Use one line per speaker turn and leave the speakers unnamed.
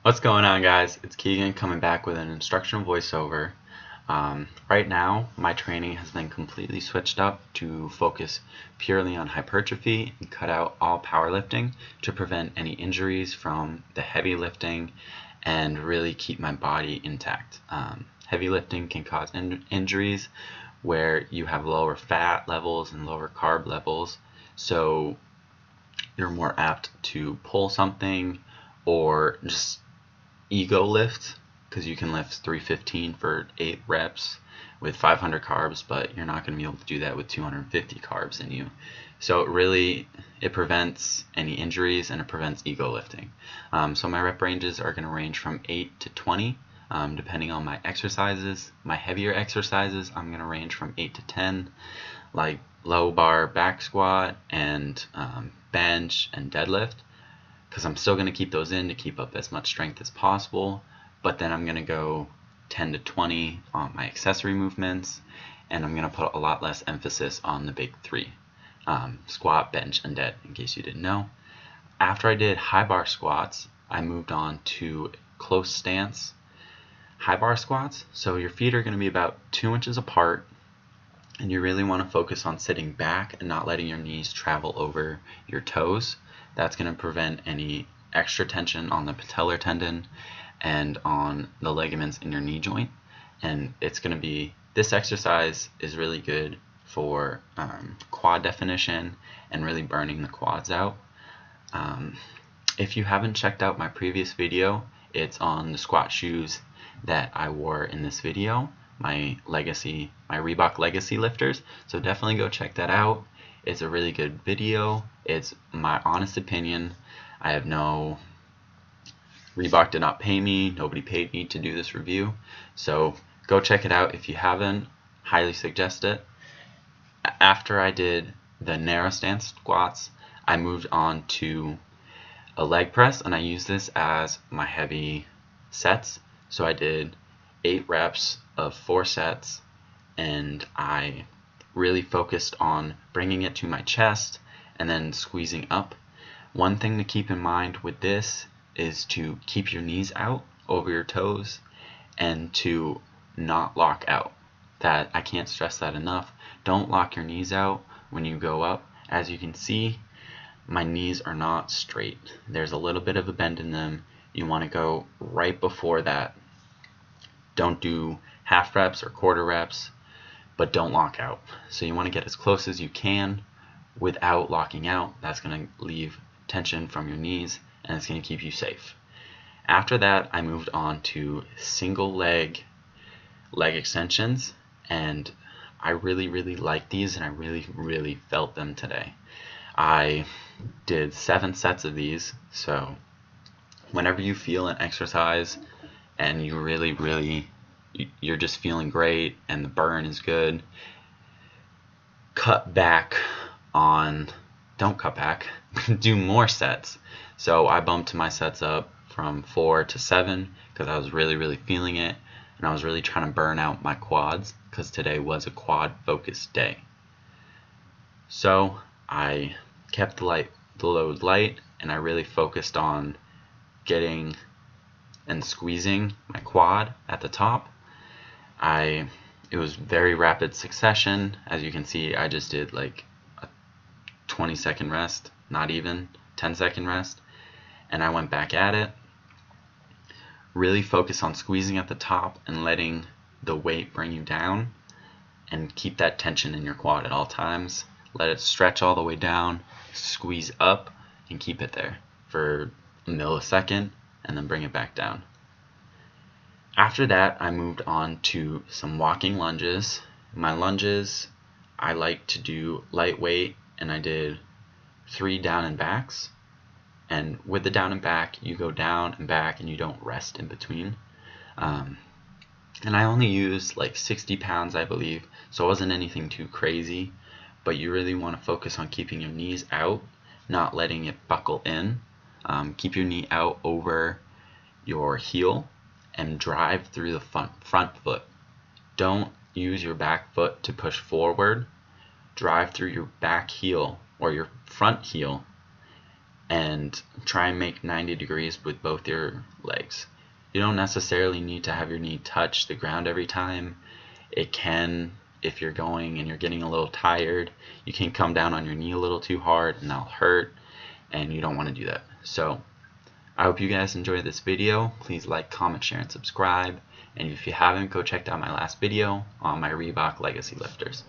What's going on, guys? It's Keegan coming back with an instructional voiceover. Right now, my training has been completely switched up to focus purely on hypertrophy and cut out all powerlifting to prevent any injuries from the heavy lifting and really keep my body intact. Heavy lifting can cause injuries where you have lower fat levels and lower carb levels, so you're more apt to pull something or just ego lift, because you can lift 315 for 8 reps with 500 carbs, but you're not going to be able to do that with 250 carbs in you. So it prevents any injuries and it prevents ego lifting. So my rep ranges are going to range from 8 to 20 depending on my exercises. My heavier exercises, I'm going to range from 8 to 10, like low bar back squat and bench and deadlift, because I'm still going to keep those in to keep up as much strength as possible, but then I'm going to go 10 to 20 on my accessory movements, and I'm going to put a lot less emphasis on the big three, squat, bench, and dead, in case you didn't know. After I did high bar squats, I moved on to close stance high bar squats. So your feet are going to be about 2 inches apart, and you really want to focus on sitting back and not letting your knees travel over your toes. That's going to prevent any extra tension on the patellar tendon and on the ligaments in your knee joint. And this exercise is really good for quad definition and really burning the quads out. If you haven't checked out my previous video, it's on the squat shoes that I wore in this video, my Reebok Legacy lifters. So definitely go check that out. It's a really good video. It's my honest opinion. Reebok did not pay me. Nobody paid me to do this review. So go check it out if you haven't. Highly suggest it. After I did the narrow stance squats, I moved on to a leg press, and I used this as my heavy sets. So I did 8 reps of 4 sets, and I really focused on bringing it to my chest and then squeezing up. One thing to keep in mind with this is to keep your knees out over your toes and to not lock out. That I can't stress that enough. Don't lock your knees out when you go up. As you can see, my knees are not straight. There's a little bit of a bend in them. You want to go right before that. Don't do half reps or quarter reps, but don't lock out. So you want to get as close as you can without locking out. That's going to leave tension from your knees, and it's going to keep you safe. After that, I moved on to single leg extensions, and I really like these, and I really felt them today. I did 7 sets of these. So whenever you feel an exercise and you're just feeling great and the burn is good, don't cut back, do more sets. So I bumped my sets up from 4 to 7 because I was really feeling it, and I was really trying to burn out my quads because today was a quad focused day. So I kept the load light, and I really focused on getting and squeezing my quad at the top. It was very rapid succession. As you can see, I just did like a 20-second rest, not even 10-second rest, and I went back at it. Really focus on squeezing at the top and letting the weight bring you down, and keep that tension in your quad at all times. Let it stretch all the way down, squeeze up, and keep it there for a millisecond, and then bring it back down. After that, I moved on to some walking lunges. My lunges, I like to do lightweight, and I did 3 down and backs. And with the down and back, you go down and back, and you don't rest in between. And I only used like 60 pounds, I believe, so it wasn't anything too crazy. But you really want to focus on keeping your knees out, not letting it buckle in. Keep your knee out over your heel and drive through the front foot. Don't use your back foot to push forward. Drive through your back heel or your front heel and try and make 90 degrees with both your legs. You don't necessarily need to have your knee touch the ground every time. It can, if you're going and you're getting a little tired, you can come down on your knee a little too hard and that'll hurt, and you don't want to do that. So I hope you guys enjoyed this video. Please like, comment, share, and subscribe. And if you haven't, go check out my last video on my Reebok Legacy lifters.